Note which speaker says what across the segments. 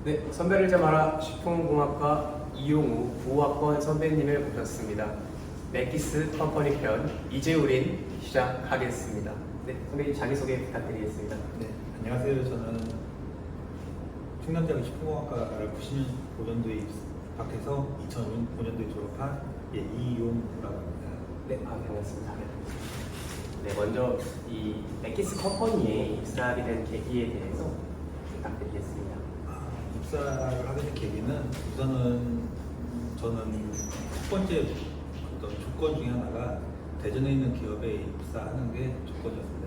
Speaker 1: 네, 선배를 잡아라 식품공학과 이용우 부학번 선배님을 모셨습니다. 맥기스 컴퍼니 편 이제 우린 시작하겠습니다. 네, 선배님 자기소개 부탁드리겠습니다.
Speaker 2: 네, 안녕하세요. 저는 충남대학 식품공학과를 95년도에 입학해서 2005년도에 졸업한 이용우라고 합니다.
Speaker 1: 네, 반갑습니다. 네, 먼저 이 맥기스 컴퍼니에 입사하게 된 계기에 대해서 부탁드리겠습니다.
Speaker 2: 입사를 하게 된 계기는 우선은 저는 첫 번째 어떤 조건 중에 하나가 대전에 있는 기업에 입사하는 게 조건이었습니다.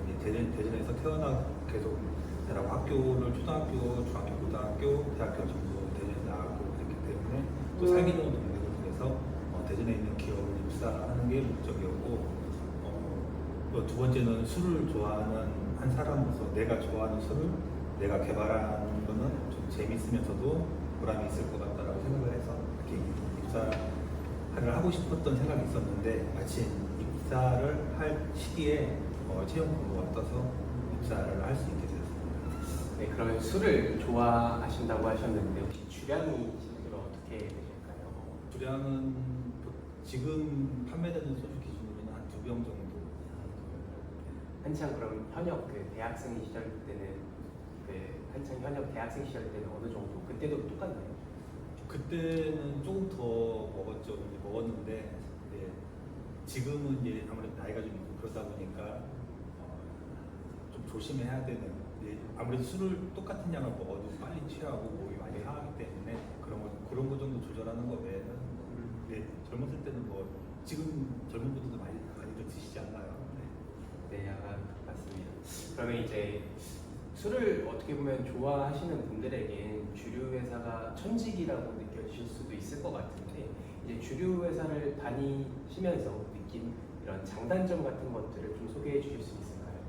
Speaker 2: 대전에서 태어나고 계속 대학 학교를 초등학교, 중학교, 고등학교, 대학교 전부 대전에 나왔고 그랬기 때문에 또 살기 좋은 동네를 통해서 대전에 있는 기업을 입사하는 게 목적이었고 또 두 번째는 술을 좋아하는 한 사람으로서 내가 좋아하는 술을 내가 개발하는 거는 좀 재밌으면서도 보람이 있을 것 같다라고 생각을 해서 이렇게 입사를 하고 싶었던 생각이 있었는데 마침 입사를 할 시기에 채용 공고가 떠서 입사를 할 수 있게 되었습니다.
Speaker 1: 네, 그러면 술을 좋아하신다고 하셨는데 혹시 주량이 실제로 어떻게 되실까요?
Speaker 2: 주량은 지금 판매되는 소주 기준으로는 한 2병 정도.
Speaker 1: 한창 그럼 현역 대학생 시절 때는 한창 현역 대학생 시절 때는 어느 정도? 그때도 똑같나요?
Speaker 2: 그때는 조금 더 먹었죠. 이제 먹었는데 지금은 이제 아무래도 나이가 좀 있고 그러다 보니까 좀 조심해야 되는. 아무래도 술을 똑같은 양을 먹어도 빨리 취하고 몸이 많이 상하기 때문에 그런 거 정도 조절하는 거 외에는 젊었을 때는 지금 젊은 분들도 많이들 드시지 않나요?
Speaker 1: 네, 약간 맞습니다. 그러면 이제 술을 어떻게 보면 좋아하시는 분들에겐 주류 회사가 천직이라고 느껴질 수도 있을 것 같은데 이제 주류 회사를 다니시면서 느낀 이런 장단점 같은 것들을 좀 소개해 주실 수 있을까요?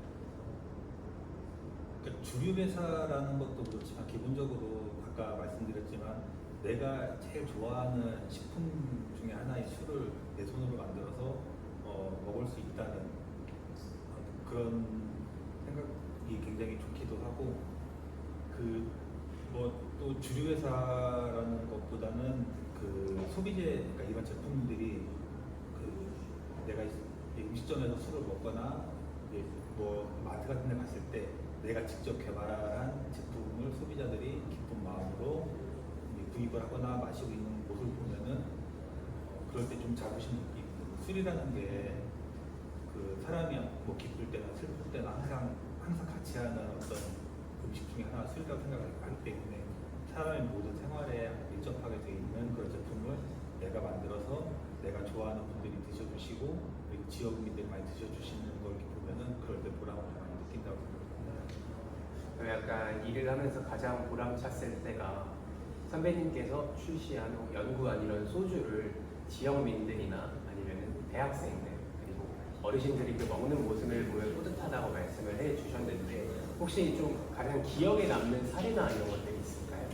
Speaker 2: 그러니까 주류 회사라는 것도 그렇지만 기본적으로 아까 말씀드렸지만 내가 제일 좋아하는 식품 중에 하나의 술을 내 손으로 만들어서 먹을 수 있다는 그런 생각이 굉장히 좋기도 하고 또 주류 회사라는 것보다는 소비재 그러니까 이런 제품들이 내가 음식점에서 술을 먹거나 마트 같은 데 갔을 때 내가 직접 개발한 제품을 소비자들이 기쁜 마음으로 구입을 하거나 마시고 있는 모습을 보면은 그럴 때 좀 자부심 느끼고 술이라는 게 사람이 기쁠 때나 슬플 때나 항상 같이 하는 어떤 음식 중에 하나 술이라고 생각을 하기 때문에 사람의 모든 생활에 밀접하게 되어 있는 그런 제품을 내가 만들어서 내가 좋아하는 분들이 드셔주시고 그리고 지역민들이 많이 드셔주시는 걸 보면은 그럴 때 보람을 많이 느낀다고 생각합니다.
Speaker 1: 그럼 약간 일을 하면서 가장 보람찼을 때가 선배님께서 출시한 연구한 이런 소주를 지역민들이나 아니면 대학생들 그리고 어르신들이 먹는 모습을 보면 뿌듯하다고 말씀을 해주셨는데 혹시 좀 가장 기억에 남는 사례나 이런 것들이 있을까요?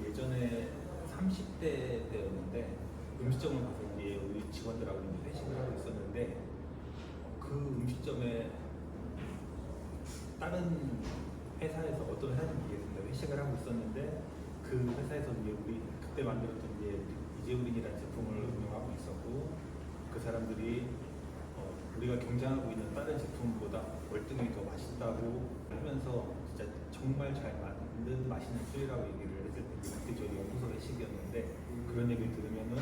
Speaker 2: 예전에 30대 때였는데 음식점을 가서 우리 직원들하고 회식을 하고 있었는데 그 음식점에 다른 회사에서 어떤 회사인지 모르겠습니다. 회식을 하고 있었는데 그 회사에서 우리 그때 만들었던 이재우린이라는 제품을 운영하고 있었고 그 사람들이 우리가 경쟁하고 있는 다른 제품보다 월등히 더 맛있다고 하면서 진짜 정말 잘 만든 맛있는 술이라고 얘기를 했을 때 그때 저희 연구소 회식이었는데 그런 얘기를 들으면은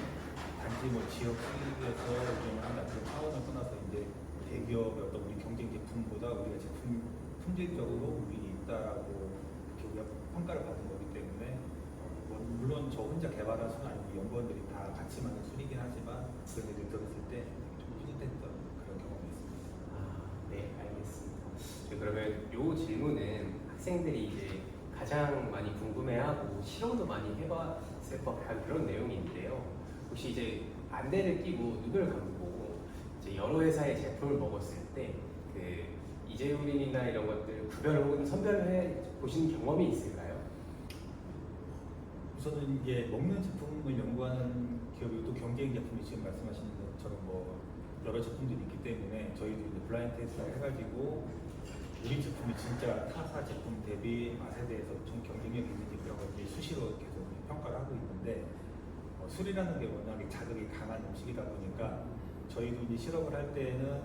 Speaker 2: 단지 지역 수입에서 운영한다 그런 차원을 떠나서 이제 대기업의 어떤 우리 경쟁 제품보다 우리가 제품 품질적으로 우위에 있다라고 우리가 평가를 받은 거기 때문에 물론 저 혼자 개발한 술은 아니고 연구원들이 다 같이 만든 술이긴 하지만 그런 얘기를 들었을 때 좀 뿌듯했던 그런 경험이 있습니다.
Speaker 1: 네, 알겠습니다. 그러면 이 질문은 학생들이 이제 가장 많이 궁금해하고 실험도 많이 해봤을 법한 그런 내용인데요. 혹시 이제 안대를 끼고 눈을 감고 이제 여러 회사의 제품을 먹었을 때 이재우린이나 이런 것들 구별 혹은 선별해 보신 경험이 있을까요?
Speaker 2: 우선은 먹는 제품을 연구하는 기업이 또 경쟁 제품이 지금 말씀하시는 것처럼 여러 제품들이 있기 때문에 저희도 이제 블라인드 테스트를 해가지고 우리 제품이 진짜 타사 제품 대비 맛에 대해서 좀 경쟁력이 있는 제품이라고 이제 수시로 계속 평가를 하고 있는데 술이라는 게 워낙에 자극이 강한 음식이다 보니까 저희도 이제 실험을 할 때는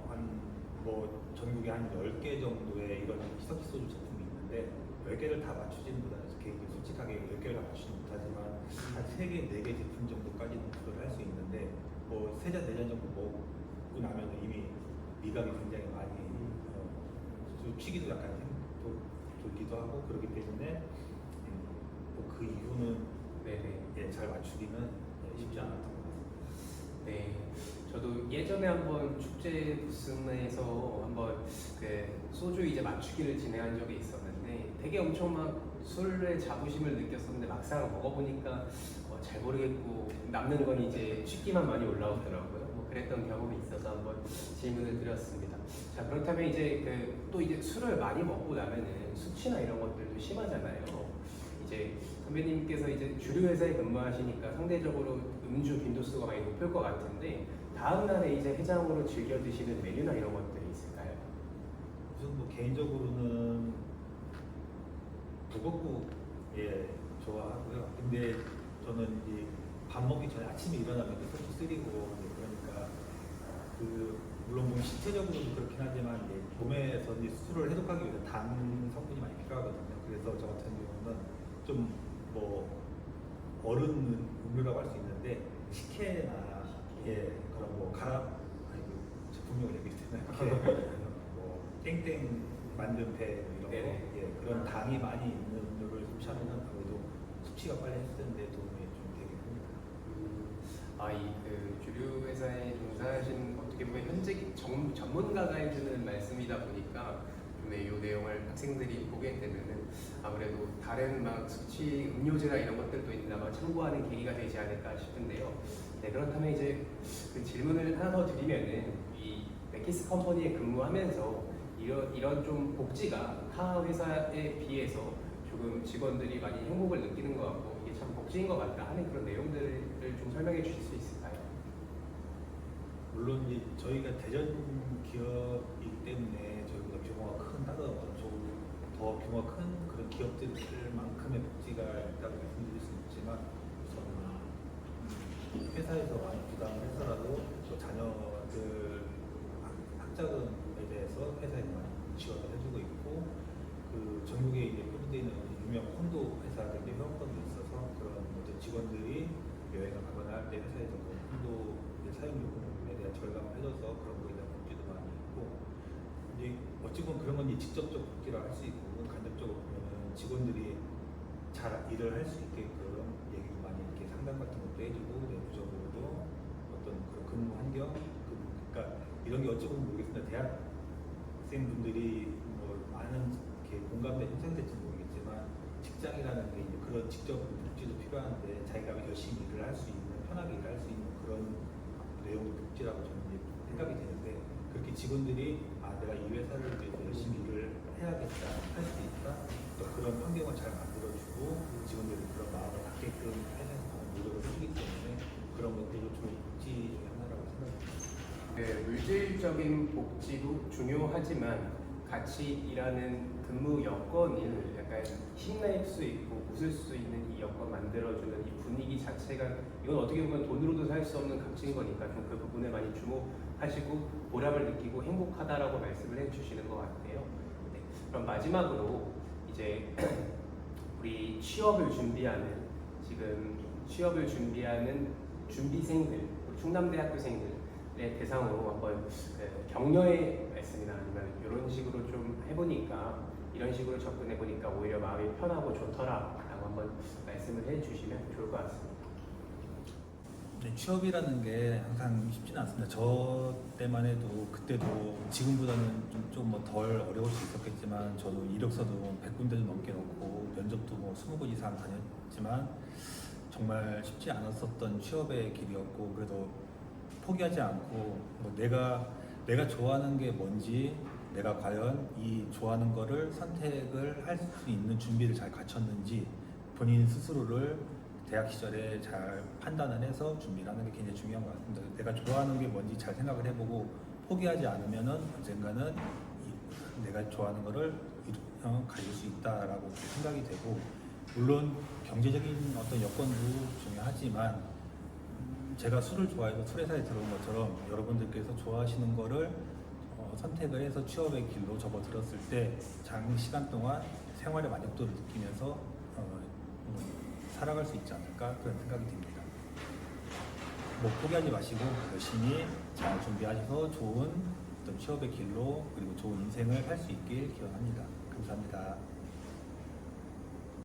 Speaker 2: 한 뭐 전국에 한 10개 정도의 이런 희석시 소주 제품이 있는데 10개를 다 맞추지는 못하는 개인적으로 솔직하게 10개를 다 맞추지 못하지만 한 3개, 4개 제품 정도까지는 구별을 할 수 있는데 뭐 3잔, 4잔 정도 먹고 나면 이미 미각이 굉장히 많이 피기도 약간 돌기도 하고 그렇기 때문에 그 이후는
Speaker 1: 네네.
Speaker 2: 예, 잘 맞추기는 쉽지 않았던 것 같습니다.
Speaker 1: 네, 저도 예전에 한번 축제 부스에서 한번 그 소주 이제 맞추기를 진행한 적이 있었는데 되게 엄청 막 술에 자부심을 느꼈었는데 막상 먹어보니까 잘 모르겠고 남는 건 이제 취기만 많이 올라오더라고요. 뭐 그랬던 경험이 있어서 한번 질문을 드렸습니다. 자, 그렇다면 이제 또 이제 술을 많이 먹고 나면은 수치나 이런 것들도 심하잖아요. 이제 선배님께서 이제 주류 회사에 근무하시니까 상대적으로 음주 빈도수가 많이 높을 것 같은데 다음 날에 이제 해장으로 즐겨 드시는 메뉴나 이런 것들이 있을까요?
Speaker 2: 우선 뭐 개인적으로는 북엇국 예 좋아하고요. 근데 저는 이제 밥 먹기 전에 아침에 일어나면 소주 쓰리고 그러니까 물론 뭐 신체적으로도 그렇긴 하지만 이제 몸에서 이제 술을 해독하기 위해서 당 성분이 많이 필요하거든요. 그래서 저 같은 경우는 좀 뭐 어른 음료라고 할 수 있는데 식혜나 예 그런 뭐 제품명을 얘기해도 되나요? 뭐 땡땡 만든 배 이런 거
Speaker 1: 네네.
Speaker 2: 예, 그런 당이 많이 있는 음료를 섭취하면 아무래도 섭취가 빨리 했는데 도움이 좀 되겠습니다.
Speaker 1: 이 주류 회사에 종사하신 어떻게 보면 현직 전문가가 해주는 말씀이다 보니까 이 내용을 학생들이 보게 되면은 아무래도 다른 막 수치 음료제나 이런 것들도 있나마 참고하는 계기가 되지 않을까 싶은데요. 네, 그렇다면 이제 그 질문을 하나 더 드리면은 이 맥키스 컴퍼니에 근무하면서 이런 좀 복지가 타 회사에 비해서 조금 직원들이 많이 행복을 느끼는 것 같고 이게 참 복지인 것 같다 하는 그런 내용들을 좀 설명해 주실 수 있을까요?
Speaker 2: 물론 이제 저희가 대전 기업이기 때문에 저희보다 규모가 큰 다른 더 규모가 큰 그런 기업들만큼의 복지가 있다고 말씀드릴 수 있지만 우선 회사에서 많이 부담을 해서라도 또 자녀들 학자금에 대해서 회사에서 많이 지원을 해주고 있고 전국에 이제 포진되어 있는 유명 콘도 회사들의 회원권도 있어서 그런 모든 직원들이 여행을 가거나 할 때 회사에서 콘도 사용요금에 대한 절감을 해줘서 그런 거에 대한 복지도 많이 있고 이제 어찌 보면 그런 건 이제 직접적 복지라 할 수 있고 간접적으로 보면은 직원들이 잘 일을 할 수 있게끔 얘기도 많이 이렇게 상담 같은 것도 해주고 내부적으로도 어떤 그런 근무 환경 그러니까 이런 게 어찌 보면 모르겠습니다. 대학생분들이 뭐 많은 이렇게 공감대 형성될지 모르겠지만 직장이라는 게 이제 그런 직접 복지도 필요한데 자기가 열심히 일을 할 수 있는 편하게 일할 수 있는 그런 내용의 복지라고 저는 이제 생각이 되는데 그렇게 직원들이 내가 이 회사를 위해서 열심히 일을 해야겠다 할 수 있다 또 그런 환경을 잘 만들어주고 직원들이 그런 마음을 갖게끔 회사에서 노력을 해주기 때문에 그런 것들도 좋은 복지 중에 하나라고 생각합니다.
Speaker 1: 네, 물질적인 복지도 중요하지만 같이 일하는 근무 여건을 약간 힘낼 수 있고 웃을 수 있는 이 여건 만들어주는 이 분위기 자체가 이건 어떻게 보면 돈으로도 살 수 없는 값인 거니까 좀 그 부분에 많이 주목하시고 보람을 느끼고 행복하다라고 말씀을 해주시는 것 같아요. 네, 그럼 마지막으로 이제 우리 취업을 준비하는 준비생들, 우리 충남대학교생들의 대상으로 한번 격려의 말씀이나 아니면 이런 식으로 좀 해보니까 이런 식으로 접근해보니까 오히려 마음이 편하고 좋더라라고 한번 말씀을 해주시면 좋을 것 같습니다.
Speaker 2: 네, 취업이라는 게 항상 쉽지는 않습니다. 저 때만 해도 그때도 지금보다는 좀 뭐 덜 어려울 수 있었겠지만 저도 이력서도 100군데도 넘게 넣고 면접도 뭐 20군 이상 다녔지만 정말 쉽지 않았었던 취업의 길이었고 그래도 포기하지 않고 뭐 내가 좋아하는 게 뭔지 내가 과연 이 좋아하는 거를 선택을 할 수 있는 준비를 잘 갖췄는지 본인 스스로를 대학 시절에 잘 판단을 해서 준비를 하는 게 굉장히 중요한 것 같습니다. 내가 좋아하는 게 뭔지 잘 생각을 해보고 포기하지 않으면은 언젠가는 내가 좋아하는 거를 가질 수 있다라고 생각이 되고, 물론 경제적인 어떤 여건도 중요하지만 제가 술을 좋아해서 술회사에 들어온 것처럼 여러분들께서 좋아하시는 거를 선택을 해서 취업의 길로 접어들었을 때 장시간 동안 생활의 만족도를 느끼면서 살아갈 수 있지 않을까 그런 생각이 듭니다. 뭐 포기하지 마시고 열심히 잘 준비하셔서 좋은 어떤 취업의 길로 그리고 좋은 인생을 할 수 있길 기원합니다. 감사합니다.